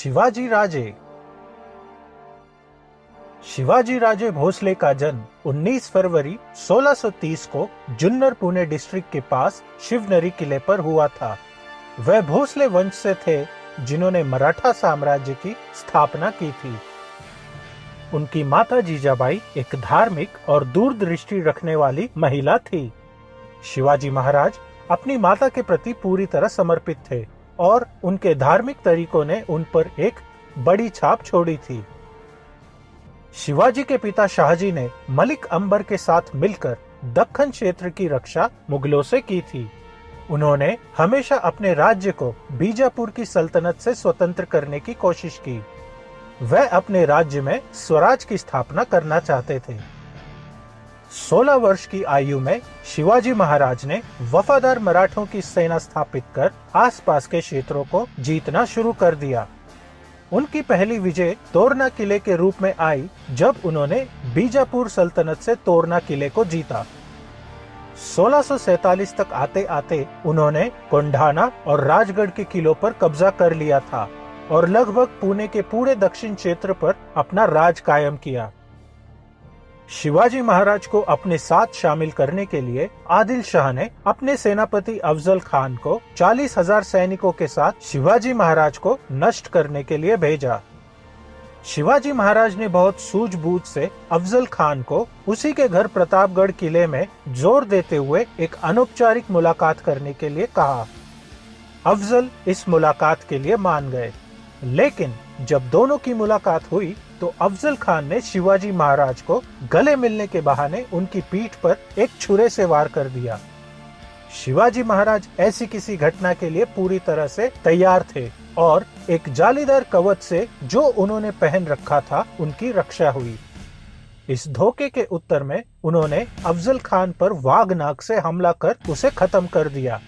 शिवाजी राजे। शिवाजी राजे भोसले का जन्म 19 फरवरी 1630 को जुन्नर पुणे डिस्ट्रिक्ट के पास शिवनेरी किले पर हुआ था। वह भोसले वंश से थे जिन्होंने मराठा साम्राज्य की स्थापना की थी। उनकी माता जीजाबाई एक धार्मिक और दूरदृष्टि रखने वाली महिला थी। शिवाजी महाराज अपनी माता के प्रति पूरी तरह समर्पित थे और उनके धार्मिक तरीकों ने उन पर एक बड़ी छाप छोड़ी थी। शिवाजी के पिता शाहजी ने मलिक अंबर के साथ मिलकर दक्कन क्षेत्र की रक्षा मुगलों से की थी। उन्होंने हमेशा अपने राज्य को बीजापुर की सल्तनत से स्वतंत्र करने की कोशिश की। वह अपने राज्य में स्वराज की स्थापना करना चाहते थे। 16 वर्ष की आयु में शिवाजी महाराज ने वफादार मराठों की सेना स्थापित कर आसपास के क्षेत्रों को जीतना शुरू कर दिया। उनकी पहली विजय तोरना किले के रूप में आई जब उन्होंने बीजापुर सल्तनत से तोरना किले को जीता। 1647 तक आते आते उन्होंने कोंढाना और राजगढ़ के किलों पर कब्जा कर लिया था और लगभग पुणे के पूरे दक्षिण क्षेत्र पर अपना राज कायम किया। शिवाजी महाराज को अपने साथ शामिल करने के लिए आदिल शाह ने अपने सेनापति अफजल खान को 40,000 सैनिकों के साथ शिवाजी महाराज को नष्ट करने के लिए भेजा। शिवाजी महाराज ने बहुत सूझबूझ से अफजल खान को उसी के घर प्रतापगढ़ किले में जोर देते हुए एक अनौपचारिक मुलाकात करने के लिए कहा। अफजल इस मुलाकात के लिए मान गए, लेकिन जब दोनों की मुलाकात हुई तो अफजल खान ने शिवाजी महाराज को गले मिलने के बहाने उनकी पीठ पर एक छुरे से वार कर दिया। शिवाजी महाराज ऐसी किसी घटना के लिए पूरी तरह से तैयार थे और एक जालीदार कवच से जो उन्होंने पहन रखा था उनकी रक्षा हुई। इस धोखे के उत्तर में उन्होंने अफजल खान पर वाघनाग से हमला कर उसे खत्म कर दिया।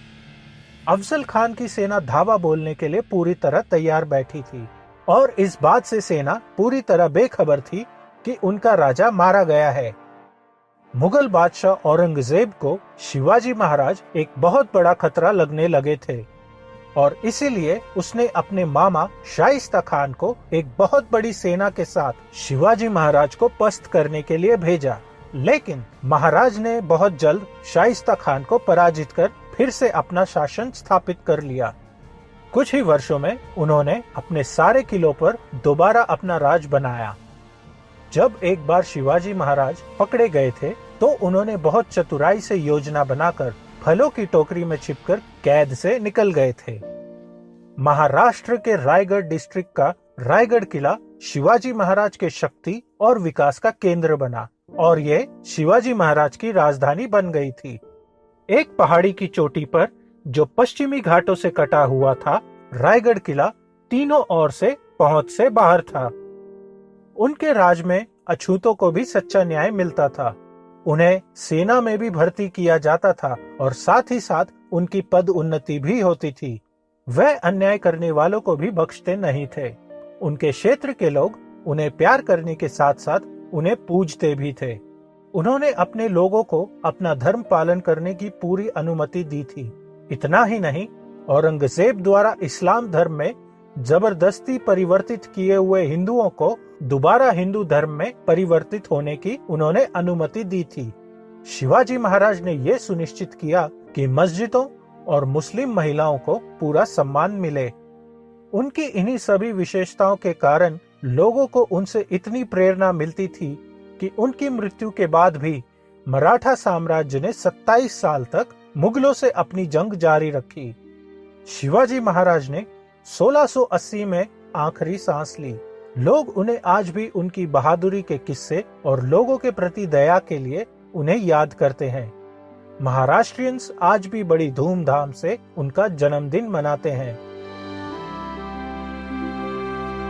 अफजल खान की सेना धावा बोलने के लिए पूरी तरह तैयार बैठी थी और इस बात से सेना पूरी तरह बेखबर थी कि उनका राजा मारा गया है। मुगल बादशाह औरंगजेब को शिवाजी महाराज एक बहुत बड़ा खतरा लगने लगे थे और इसीलिए उसने अपने मामा शाइस्ता खान को एक बहुत बड़ी सेना के साथ शिवाजी महाराज को पस्त करने के लिए भेजा। लेकिन महाराज ने बहुत जल्द शाइस्ता खान को पराजित कर फिर से अपना शासन स्थापित कर लिया। कुछ ही वर्षों में उन्होंने अपने सारे किलों पर दोबारा अपना राज बनाया। जब एक बार शिवाजी महाराज पकड़े गए थे तो उन्होंने बहुत चतुराई से योजना बनाकर फलों की टोकरी में छिपकर कैद से निकल गए थे। महाराष्ट्र के रायगढ़ डिस्ट्रिक्ट का रायगढ़ किला शिवाजी महाराज के शक्ति और विकास का केंद्र बना और ये शिवाजी महाराज की राजधानी बन गई थी। एक पहाड़ी की चोटी पर जो पश्चिमी घाटों से कटा हुआ था, रायगढ़ किला तीनों ओर से पहुंच से बाहर था। उनके राज में अछूतों को भी सच्चा न्याय मिलता था। उन्हें सेना में भी भर्ती किया जाता था और साथ ही साथ उनकी पद उन्नति भी होती थी। वह अन्याय करने वालों को भी बख्शते नहीं थे। उनके क्षेत्र के लोग उन्हें प्यार करने के साथ साथ उन्हें पूजते भी थे। उन्होंने अपने लोगों को अपना धर्म पालन करने की पूरी अनुमति दी थी। इतना ही नहीं, औरंगजेब द्वारा इस्लाम धर्म में जबरदस्ती परिवर्तित किए हुए हिंदुओं को दोबारा हिंदू धर्म में परिवर्तित होने की उन्होंने अनुमति दी थी। शिवाजी महाराज ने यह सुनिश्चित किया कि मस्जिदों और मुस्लिम महिलाओं को पूरा सम्मान मिले। उनकी इन्हीं सभी विशेषताओं के कारण लोगों को उनसे इतनी प्रेरणा मिलती थी कि उनकी मृत्यु के बाद भी मराठा साम्राज्य ने 27 साल तक मुगलों से अपनी जंग जारी रखी। शिवाजी महाराज ने 1680 में आखिरी सांस ली। लोग उन्हें आज भी उनकी बहादुरी के किस्से और लोगों के प्रति दया के लिए उन्हें याद करते हैं। महाराष्ट्रियंस आज भी बड़ी धूमधाम से उनका जन्मदिन मनाते हैं।